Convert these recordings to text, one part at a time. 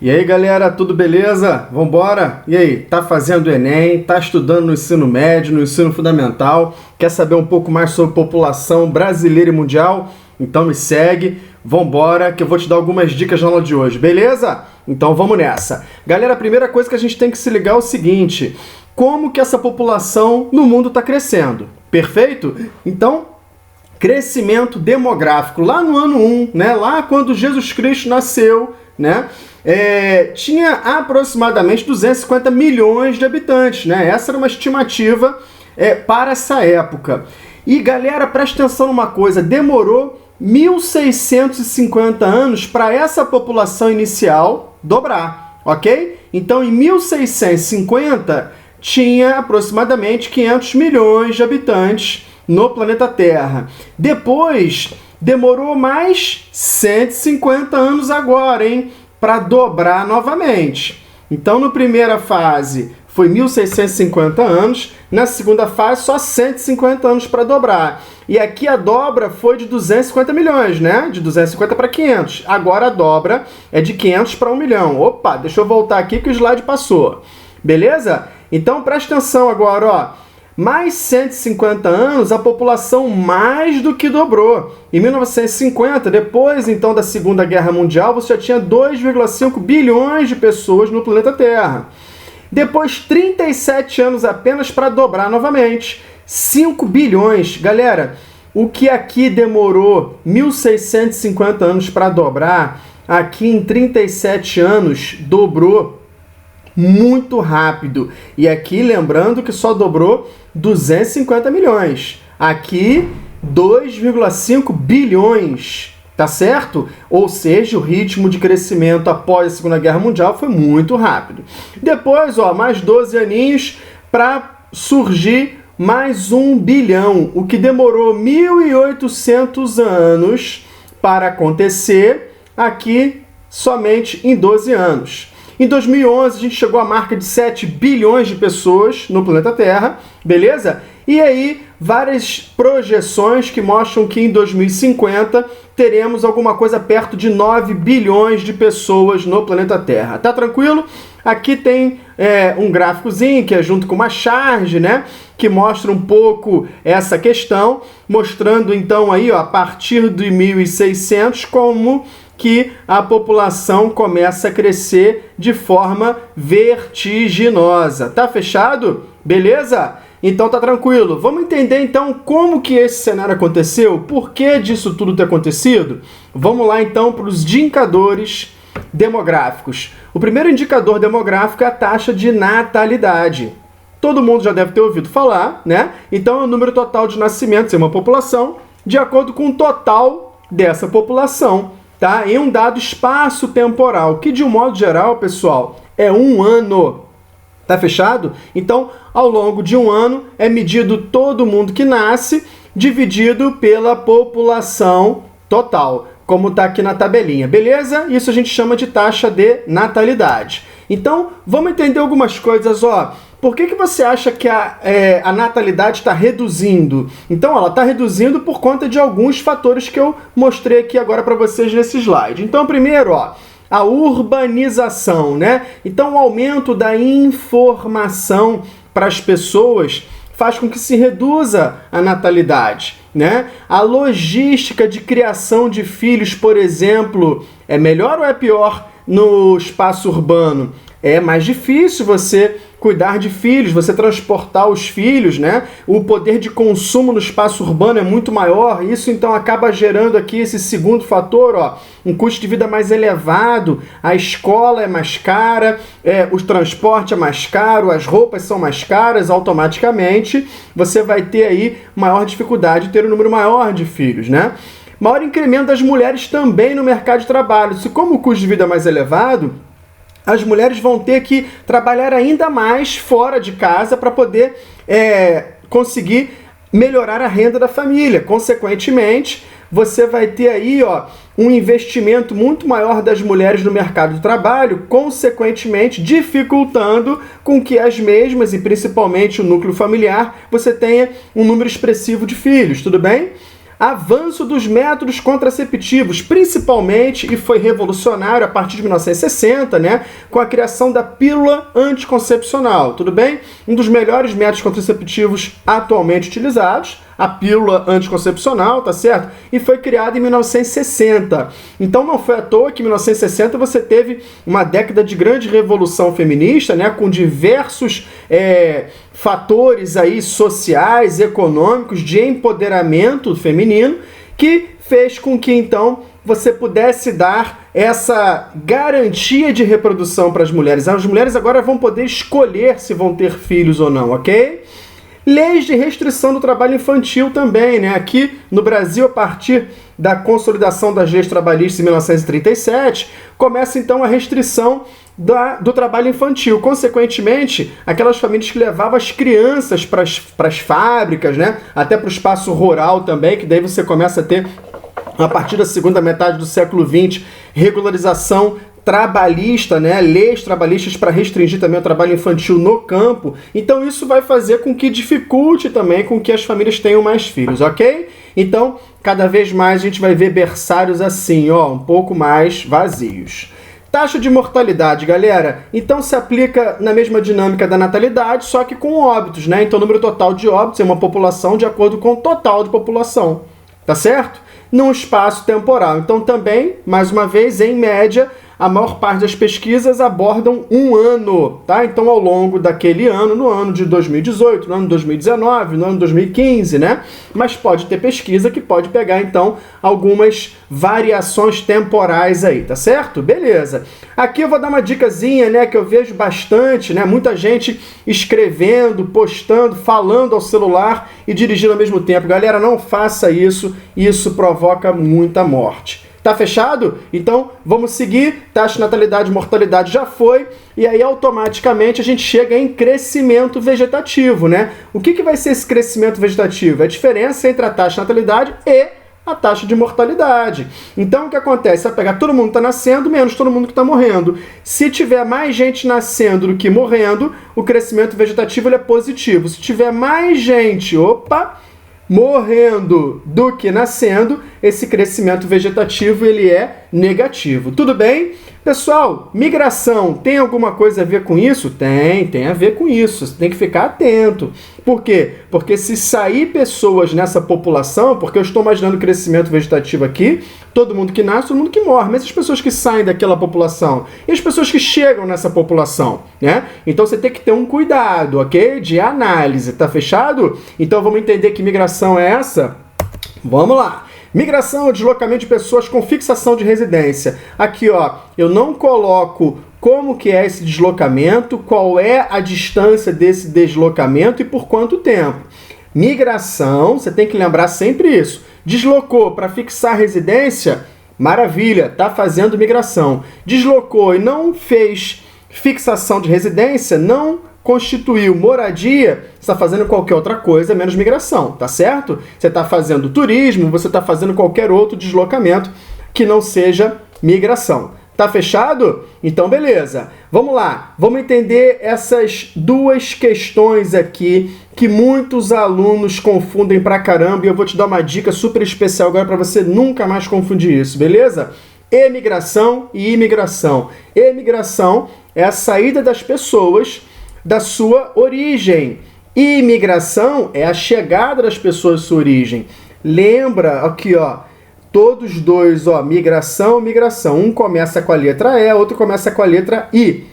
E aí galera, tudo beleza? Vambora? E aí, tá fazendo Enem, tá estudando no ensino médio, no ensino fundamental, quer saber um pouco mais sobre população brasileira e mundial? Então me segue, vambora que eu vou te dar algumas dicas na aula de hoje, beleza? Então vamos nessa. Galera, a primeira coisa que a gente tem que se ligar é o seguinte: como que essa população no mundo está crescendo? Perfeito? Então, crescimento demográfico. Lá no ano 1, né? Lá quando Jesus Cristo nasceu, né? Tinha aproximadamente 250 milhões de habitantes, né? Essa era uma estimativa para essa época. E galera, presta atenção numa coisa, demorou 1650 anos para essa população inicial dobrar, ok? Então em 1650 tinha aproximadamente 500 milhões de habitantes no planeta Terra. Depois demorou mais 150 anos agora, hein? Para dobrar novamente. Então, na primeira fase foi 1650 anos, na segunda fase só 150 anos para dobrar. E aqui a dobra foi de 250 milhões, né? De 250 para 500. Agora a dobra é de 500 para 1 milhão. Opa, deixa eu voltar aqui que o slide passou. Beleza? Então, presta atenção agora, ó. Mais 150 anos, a população mais do que dobrou. Em 1950, depois então da Segunda Guerra Mundial, você já tinha 2,5 bilhões de pessoas no planeta Terra. Depois, 37 anos apenas para dobrar novamente. 5 bilhões. Galera, o que aqui demorou 1.650 anos para dobrar, aqui em 37 anos dobrou muito rápido. E aqui, lembrando que só dobrou 250 milhões. Aqui, 2,5 bilhões. Tá certo? Ou seja, o ritmo de crescimento após a Segunda Guerra Mundial foi muito rápido. Depois, ó, mais 12 aninhos para surgir mais 1 bilhão, o que demorou 1.800 anos para acontecer, aqui somente em 12 anos. Em 2011, a gente chegou à marca de 7 bilhões de pessoas no planeta Terra, beleza? E aí, várias projeções que mostram que em 2050 teremos alguma coisa perto de 9 bilhões de pessoas no planeta Terra. Tá tranquilo? Aqui tem um gráficozinho que é junto com uma charge, né? Que mostra um pouco essa questão, mostrando então aí, ó, a partir de 1600 como que a população começa a crescer de forma vertiginosa. Tá fechado? Beleza? Então tá tranquilo. Vamos entender então como que esse cenário aconteceu, por que disso tudo ter acontecido? Vamos lá então para os indicadores demográficos. O primeiro indicador demográfico é a taxa de natalidade. Todo mundo já deve ter ouvido falar, né? Então é o número total de nascimentos em uma população de acordo com o total dessa população, tá? Em um dado espaço-temporal, que de um modo geral, pessoal, é um ano. Tá fechado? Então, ao longo de um ano, é medido todo mundo que nasce, dividido pela população total, como tá aqui na tabelinha, beleza? Isso a gente chama de taxa de natalidade. Então, vamos entender algumas coisas, ó. Por que você acha que a natalidade está reduzindo? Então, ela está reduzindo por conta de alguns fatores que eu mostrei aqui agora para vocês nesse slide. Então, primeiro, ó, a urbanização, né? Então, o aumento da informação para as pessoas faz com que se reduza a natalidade, né? A logística de criação de filhos, por exemplo, é melhor ou é pior no espaço urbano? É mais difícil você cuidar de filhos, você transportar os filhos, né? O poder de consumo no espaço urbano é muito maior, isso então acaba gerando aqui esse segundo fator, ó, um custo de vida mais elevado, a escola é mais cara, o transporte é mais caro, as roupas são mais caras, automaticamente você vai ter aí maior dificuldade de ter um número maior de filhos, né? Maior incremento das mulheres também no mercado de trabalho. Se como o custo de vida é mais elevado, as mulheres vão ter que trabalhar ainda mais fora de casa para poder conseguir melhorar a renda da família. Consequentemente, você vai ter aí, ó, um investimento muito maior das mulheres no mercado de trabalho, consequentemente dificultando com que as mesmas, e principalmente o núcleo familiar, você tenha um número expressivo de filhos, tudo bem? avanço dos métodos contraceptivos, principalmente, e foi revolucionário a partir de 1960, né, com a criação da pílula anticoncepcional, tudo bem? Um dos melhores métodos contraceptivos atualmente utilizados, a pílula anticoncepcional, tá certo? E foi criada em 1960. Então não foi à toa que em 1960 você teve uma década de grande revolução feminista, né, com diversos fatores aí sociais, econômicos, de empoderamento feminino, que fez com que então você pudesse dar essa garantia de reprodução para as mulheres. As mulheres agora vão poder escolher se vão ter filhos ou não, ok? Leis de restrição do trabalho infantil também, né? Aqui no Brasil, a partir da consolidação das leis trabalhistas em 1937, começa então a restrição do trabalho infantil. Consequentemente, aquelas famílias que levavam as crianças para as fábricas, né? Até para o espaço rural também, que daí você começa a ter, a partir da segunda metade do século XX, regularização trabalhista, né? Leis trabalhistas para restringir também o trabalho infantil no campo. Então isso vai fazer com que dificulte também com que as famílias tenham mais filhos, ok? Então, cada vez mais a gente vai ver berçários assim, ó, um pouco mais vazios. Taxa de mortalidade, galera, então se aplica na mesma dinâmica da natalidade, só que com óbitos, né? Então o número total de óbitos é uma população de acordo com o total de população, tá certo? Num espaço temporal. Então também, mais uma vez, em média, a maior parte das pesquisas abordam um ano, tá? Então, ao longo daquele ano, no ano de 2018, no ano de 2019, no ano de 2015, né? Mas pode ter pesquisa que pode pegar, então, algumas variações temporais aí, tá certo? Beleza. Aqui eu vou dar uma dicasinha, né, que eu vejo bastante, né? Muita gente escrevendo, postando, falando ao celular e dirigindo ao mesmo tempo. Galera, não faça isso, isso provoca muita morte. Tá fechado? Então, vamos seguir. Taxa de natalidade e mortalidade já foi. E aí, automaticamente, a gente chega em crescimento vegetativo, né? O que vai ser esse crescimento vegetativo? É a diferença entre a taxa de natalidade e a taxa de mortalidade. Então, o que acontece? Vai pegar todo mundo que está nascendo, menos todo mundo que está morrendo. Se tiver mais gente nascendo do que morrendo, o crescimento vegetativo ele é positivo. Se tiver mais gente, morrendo do que nascendo, esse crescimento vegetativo ele é negativo. Tudo bem? Pessoal, migração tem alguma coisa a ver com isso? Tem a ver com isso. Você tem que ficar atento. Por quê? Porque se sair pessoas nessa população, porque eu estou imaginando crescimento vegetativo aqui, todo mundo que nasce, todo mundo que morre, mas as pessoas que saem daquela população e as pessoas que chegam nessa população, né? Então você tem que ter um cuidado, ok? De análise, tá fechado? Então vamos entender que migração é essa? Vamos lá. Migração é o deslocamento de pessoas com fixação de residência. Aqui, ó, eu não coloco como que é esse deslocamento, qual é a distância desse deslocamento e por quanto tempo. Migração, você tem que lembrar sempre isso. Deslocou para fixar residência, maravilha, tá fazendo migração. Deslocou e não fez fixação de residência, não constituiu moradia, você está fazendo qualquer outra coisa menos migração, tá certo? Você está fazendo turismo, você está fazendo qualquer outro deslocamento que não seja migração. Tá fechado? Então, beleza. Vamos lá. Vamos entender essas duas questões aqui que muitos alunos confundem pra caramba e eu vou te dar uma dica super especial agora para você nunca mais confundir isso, beleza? Emigração e imigração. Emigração é a saída das pessoas da sua origem. Imigração é a chegada das pessoas à sua origem. Lembra aqui, ó, todos dois, ó, migração, migração. Um começa com a letra E, outro começa com a letra I.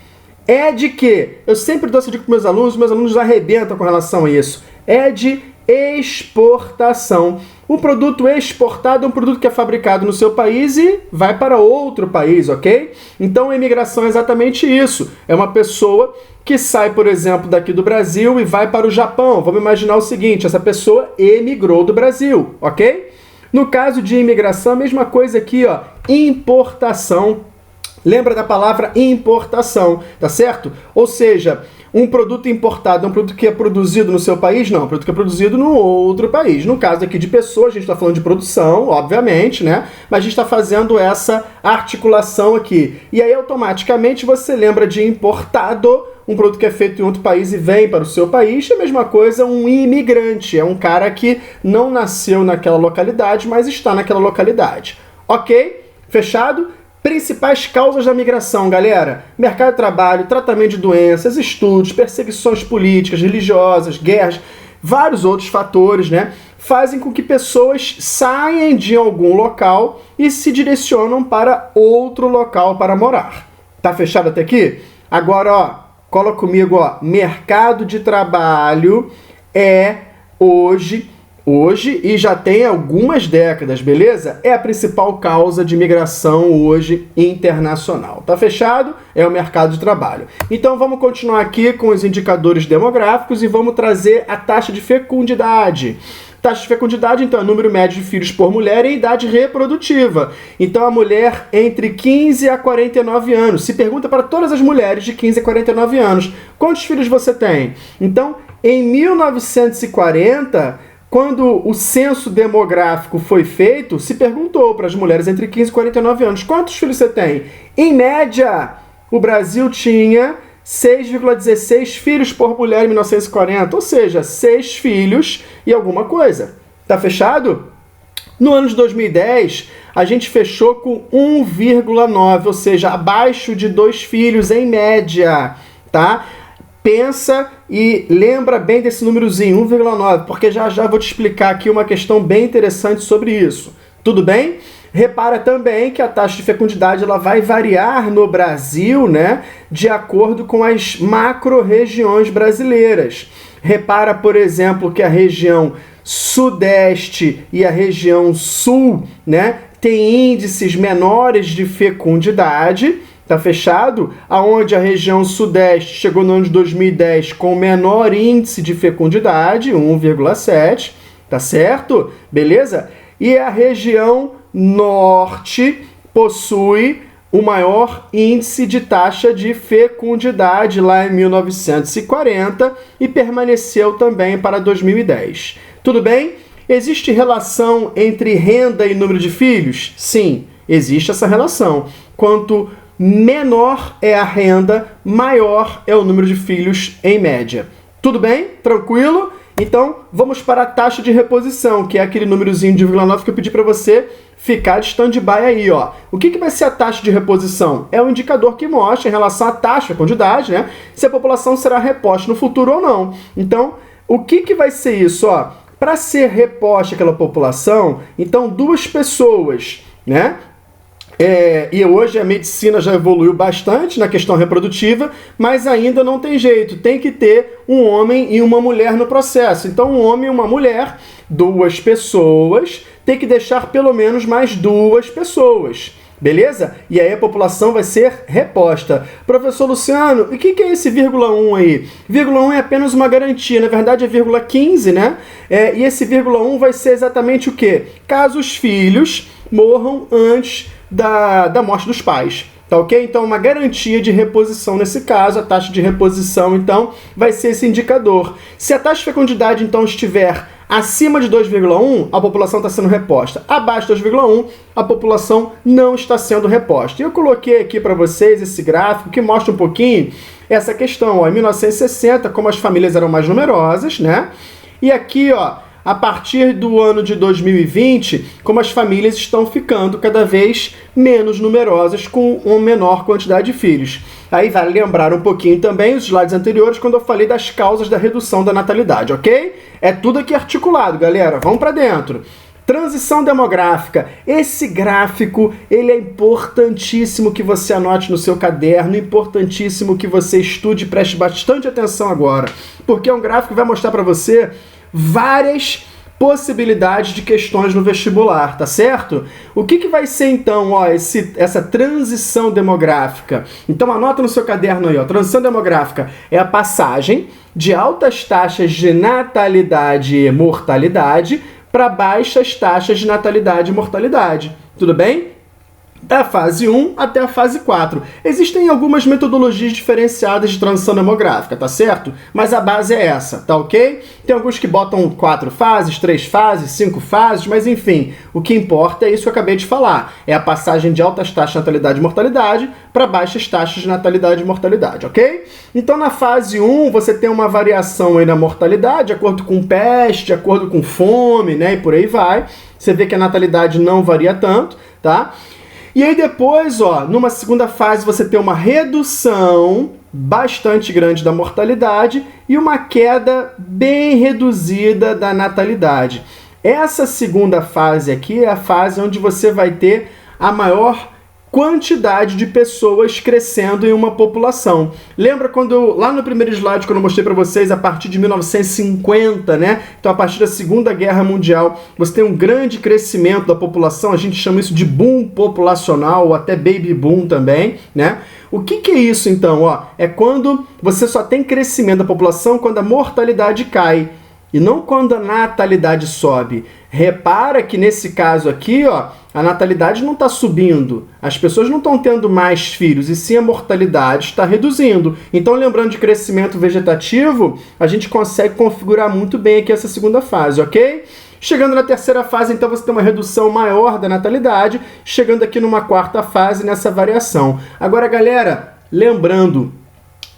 É de quê? Eu sempre dou essa dica para meus alunos arrebentam com relação a isso. É de exportação. O produto exportado é um produto que é fabricado no seu país e vai para outro país, ok? Então a imigração é exatamente isso. É uma pessoa que sai, por exemplo, daqui do Brasil e vai para o Japão. Vamos imaginar o seguinte, essa pessoa emigrou do Brasil, ok? No caso de imigração, a mesma coisa aqui, ó, importação. Lembra da palavra importação, tá certo? Ou seja, um produto importado é um produto que é produzido no seu país? Não, é um produto que é produzido no outro país. No caso aqui de pessoas, a gente está falando de produção, obviamente, né? Mas a gente está fazendo essa articulação aqui. E aí, automaticamente, você lembra de importado um produto que é feito em outro país e vem para o seu país, é a mesma coisa um imigrante, é um cara que não nasceu naquela localidade, mas está naquela localidade. Ok? Fechado? Principais causas da migração, galera: mercado de trabalho, tratamento de doenças, estudos, perseguições políticas, religiosas, guerras, vários outros fatores, né, fazem com que pessoas saiam de algum local e se direcionam para outro local para morar. Tá fechado até aqui? Agora, ó, cola comigo, ó, mercado de trabalho é hoje e já tem algumas décadas, beleza? É a principal causa de migração hoje internacional. Tá fechado? É o mercado de trabalho. Então vamos continuar aqui com os indicadores demográficos e vamos trazer a taxa de fecundidade. Taxa de fecundidade, então, é o número médio de filhos por mulher em idade reprodutiva. Então, a mulher entre 15 a 49 anos. Se pergunta para todas as mulheres de 15 a 49 anos, quantos filhos você tem? Então, em 1940... quando o censo demográfico foi feito, se perguntou para as mulheres entre 15 e 49 anos, quantos filhos você tem? Em média, o Brasil tinha 6,16 filhos por mulher em 1940, ou seja, 6 filhos e alguma coisa. Tá fechado? No ano de 2010, a gente fechou com 1,9, ou seja, abaixo de 2 filhos em média, tá? Pensa e lembra bem desse númerozinho, 1,9, porque já vou te explicar aqui uma questão bem interessante sobre isso. Tudo bem? Repara também que a taxa de fecundidade ela vai variar no Brasil, né, de acordo com as macro-regiões brasileiras. Repara, por exemplo, que a região sudeste e a região sul, né, tem índices menores de fecundidade. Tá fechado? Aonde a região sudeste chegou no ano de 2010 com o menor índice de fecundidade, 1,7, tá certo? Beleza? E a região norte possui o maior índice de taxa de fecundidade lá em 1940 e permaneceu também para 2010. Tudo bem? Existe relação entre renda e número de filhos? Sim, existe essa relação. Quanto menor é a renda, maior é o número de filhos em média. Tudo bem? Tranquilo? Então, vamos para a taxa de reposição, que é aquele númerozinho de 1,9 que eu pedi para você ficar de stand-by aí, ó. O que vai ser a taxa de reposição? É um indicador que mostra, em relação à taxa, a quantidade, né, se a população será reposta no futuro ou não. Então, o que vai ser isso, ó? Para ser reposta aquela população, então, 2 pessoas, né, e hoje a medicina já evoluiu bastante na questão reprodutiva, mas ainda não tem jeito, tem que ter um homem e uma mulher no processo. Então um homem e uma mulher, 2 pessoas, tem que deixar pelo menos mais 2 pessoas, beleza? E aí a população vai ser reposta. Professor Luciano, e o que é esse 1 aí? 1 é apenas uma garantia, na verdade é 15, né? E esse 1 vai ser exatamente o quê? Caso os filhos morram antes da morte dos pais, tá ok? Então, uma garantia de reposição nesse caso, a taxa de reposição, então, vai ser esse indicador. Se a taxa de fecundidade, então, estiver acima de 2,1, a população está sendo reposta. Abaixo de 2,1, a população não está sendo reposta. E eu coloquei aqui para vocês esse gráfico que mostra um pouquinho essa questão. Ó, em 1960, como as famílias eram mais numerosas, né? E aqui, ó, a partir do ano de 2020, como as famílias estão ficando cada vez menos numerosas com uma menor quantidade de filhos. Aí vale lembrar um pouquinho também os slides anteriores quando eu falei das causas da redução da natalidade, ok? É tudo aqui articulado, galera. Vamos para dentro. Transição demográfica. Esse gráfico, ele é importantíssimo que você anote no seu caderno, importantíssimo que você estude e preste bastante atenção agora, porque é um gráfico que vai mostrar para você várias possibilidades de questões no vestibular, tá certo? O que vai ser então, ó, essa transição demográfica? Então anota no seu caderno aí, ó, transição demográfica é a passagem de altas taxas de natalidade e mortalidade para baixas taxas de natalidade e mortalidade. Tudo bem? da fase 1 até a fase 4. Existem algumas metodologias diferenciadas de transição demográfica, tá certo? Mas a base é essa, tá ok? Tem alguns que botam 4 fases, 3 fases, 5 fases, mas enfim, o que importa é isso que eu acabei de falar. É a passagem de altas taxas de natalidade e mortalidade para baixas taxas de natalidade e mortalidade, ok? Então na fase 1 você tem uma variação aí na mortalidade, de acordo com peste, de acordo com fome, né? E por aí vai. Você vê que a natalidade não varia tanto, tá? E aí depois, ó, numa segunda fase você tem uma redução bastante grande da mortalidade e uma queda bem reduzida da natalidade. Essa segunda fase aqui é a fase onde você vai ter a maior quantidade de pessoas crescendo em uma população. Lembra quando, lá no primeiro slide, quando eu mostrei para vocês, a partir de 1950, né? Então, a partir da Segunda Guerra Mundial, você tem um grande crescimento da população, a gente chama isso de boom populacional, ou até baby boom também, né? O que é isso, então? Ó, é quando você só tem crescimento da população quando a mortalidade cai, e não quando a natalidade sobe. Repara que nesse caso aqui, ó, a natalidade não está subindo, as pessoas não estão tendo mais filhos, e sim a mortalidade está reduzindo. Então, lembrando de crescimento vegetativo, a gente consegue configurar muito bem aqui essa segunda fase, ok? Chegando na terceira fase, então, você tem uma redução maior da natalidade, chegando aqui numa quarta fase, nessa variação. Agora, galera, lembrando,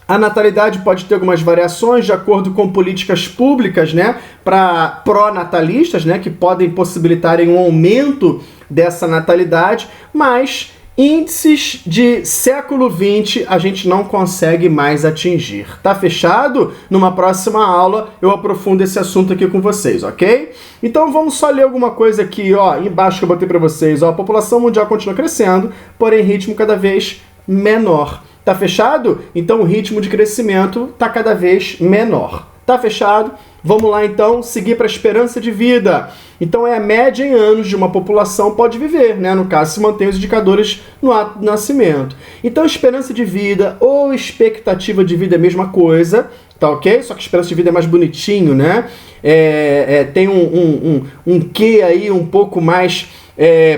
a natalidade pode ter algumas variações de acordo com políticas públicas, né, para pró-natalistas, né, que podem possibilitarem um aumento dessa natalidade, mas índices de século XX a gente não consegue mais atingir. Tá fechado? Numa próxima aula eu aprofundo esse assunto aqui com vocês, ok? Então vamos só ler alguma coisa aqui, ó, embaixo que eu botei para vocês. Ó, a população mundial continua crescendo, porém ritmo cada vez menor. Tá fechado? Então o ritmo de crescimento tá cada vez menor. Tá fechado? Vamos lá então seguir para a esperança de vida. Então é a média em anos de uma população pode viver, né? No caso, se mantém os indicadores no ato do nascimento. Então esperança de vida ou expectativa de vida é a mesma coisa, tá ok? Só que esperança de vida é mais bonitinho, né? Tem um quê aí um pouco mais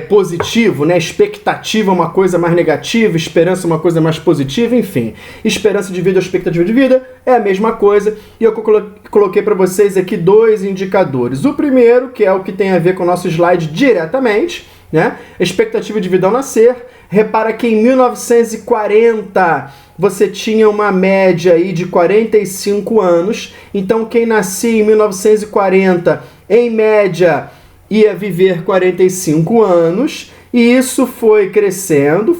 positivo, né? Expectativa é uma coisa mais negativa, esperança é uma coisa mais positiva, enfim. Esperança de vida ou expectativa de vida é a mesma coisa. E eu coloquei para vocês aqui 2 indicadores. O primeiro, que é o que tem a ver com o nosso slide diretamente, né? Expectativa de vida ao nascer. Repara que em 1940 você tinha uma média aí de 45 anos. Então quem nascia em 1940, em média, ia viver 45 anos, e isso foi crescendo,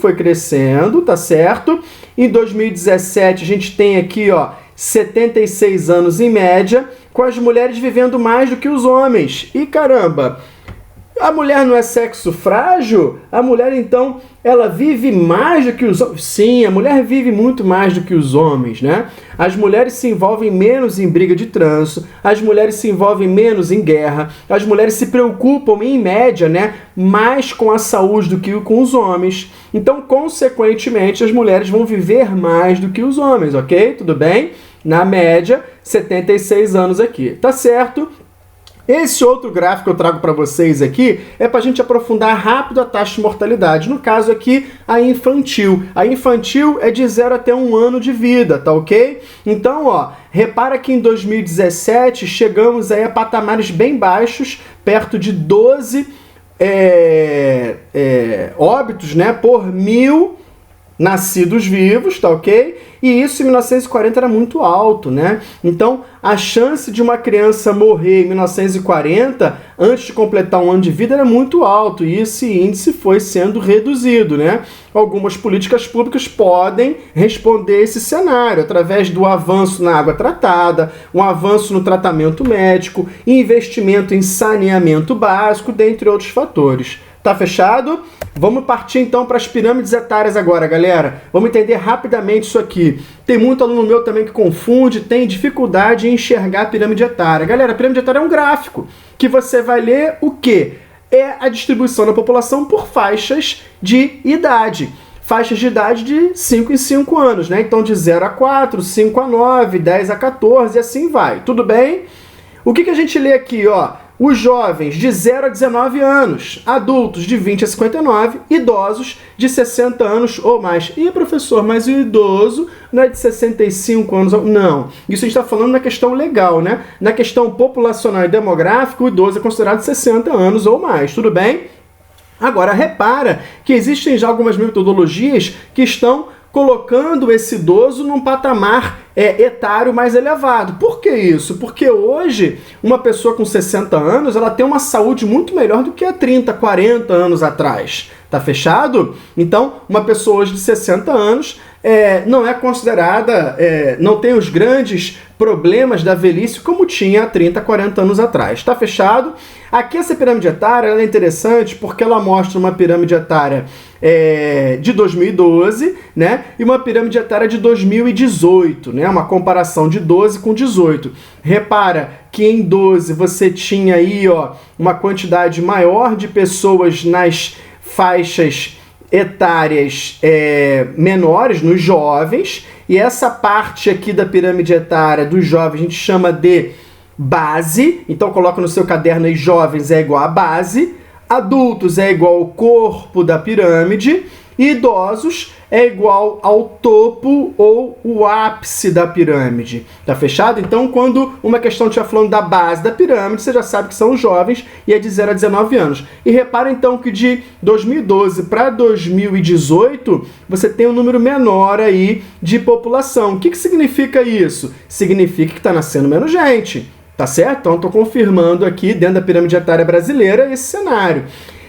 tá certo? Em 2017 a gente tem aqui, ó, 76 anos em média, com as mulheres vivendo mais do que os homens. E caramba, a mulher não é sexo frágil? A mulher, então, ela vive mais do que os homens? Sim, a mulher vive muito mais do que os homens, né? As mulheres se envolvem menos em briga de trânsito, as mulheres se envolvem menos em guerra, as mulheres se preocupam, em média, né, mais com a saúde do que com os homens. Então, consequentemente, as mulheres vão viver mais do que os homens, ok? Tudo bem? Na média, 76 anos aqui, tá certo? Esse outro gráfico que eu trago para vocês aqui é para a gente aprofundar rápido a taxa de mortalidade. No caso aqui, a infantil. A infantil é de 0 até 1 ano de vida, tá ok? Então, ó, repara que em 2017 chegamos aí a patamares bem baixos, perto de 12 óbitos, né, por 1.000 nascidos vivos, tá ok? E isso em 1940 era muito alto, né? Então, a chance de uma criança morrer em 1940, antes de completar 1 ano de vida, era muito alto, e esse índice foi sendo reduzido, né? Algumas políticas públicas podem responder a esse cenário, através do avanço na água tratada, um avanço no tratamento médico, investimento em saneamento básico, dentre outros fatores. Tá fechado? Vamos partir então para as pirâmides etárias agora, galera. Vamos entender rapidamente isso aqui. Tem muito aluno meu também que confunde, tem dificuldade em enxergar a pirâmide etária. Galera, a pirâmide etária é um gráfico que você vai ler o quê? É a distribuição da população por faixas de idade. Faixas de idade de 5 em 5 anos, né? Então de 0 a 4, 5 a 9, 10 a 14 e assim vai. Tudo bem? O que a gente lê aqui, ó? os jovens de 0 a 19 anos, adultos de 20 a 59, idosos de 60 anos ou mais. E professor, mas o idoso não é de 65 anos? Não, isso a gente está falando na questão legal, né? Na questão populacional e demográfica, o idoso é considerado 60 anos ou mais, tudo bem? Agora, repara que existem já algumas metodologias que estão colocando esse idoso num patamar etário mais elevado. Por que isso? Porque hoje, uma pessoa com 60 anos, ela tem uma saúde muito melhor do que há 30, 40 anos atrás. Tá fechado? Então, uma pessoa hoje de 60 anos não é considerada, não tem os grandes problemas da velhice como tinha há 30, 40 anos atrás. Tá fechado? Aqui essa pirâmide etária ela é interessante porque ela mostra uma pirâmide etária de 2012, né? E uma pirâmide etária de 2018, né? Uma comparação de 12 com 18. Repara que em 12 você tinha aí, ó, uma quantidade maior de pessoas nas faixas etárias menores, nos jovens, e essa parte aqui da pirâmide etária dos jovens a gente chama de base, então coloca no seu caderno aí, jovens é igual a base, adultos é igual ao corpo da pirâmide, e idosos é igual ao topo ou o ápice da pirâmide. Tá fechado? Então, quando uma questão estiver falando da base da pirâmide, você já sabe que são os jovens e é de 0 a 19 anos. E repara então que de 2012 para 2018, você tem um número menor aí de população. O que significa isso? Significa que está nascendo menos gente. Tá certo? Então, estou confirmando aqui, dentro da pirâmide etária brasileira, esse cenário.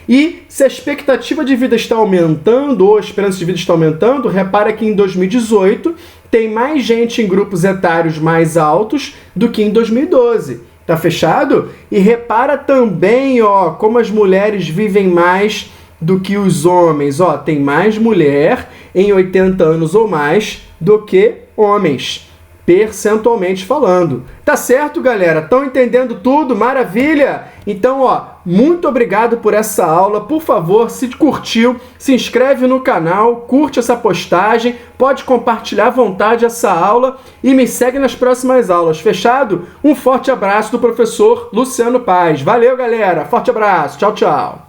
E se a expectativa de vida está aumentando, ou a esperança de vida está aumentando, repara que em 2018 tem mais gente em grupos etários mais altos do que em 2012. Tá fechado? E repara também, ó, como as mulheres vivem mais do que os homens. Ó, tem mais mulher em 80 anos ou mais do que homens, percentualmente falando. Tá certo, galera? Estão entendendo tudo? Maravilha! Então, ó, muito obrigado por essa aula. Por favor, se curtiu, se inscreve no canal, curte essa postagem, pode compartilhar à vontade essa aula e me segue nas próximas aulas. Fechado? Um forte abraço do professor Luciano Paz. Valeu, galera! Forte abraço. Tchau, tchau.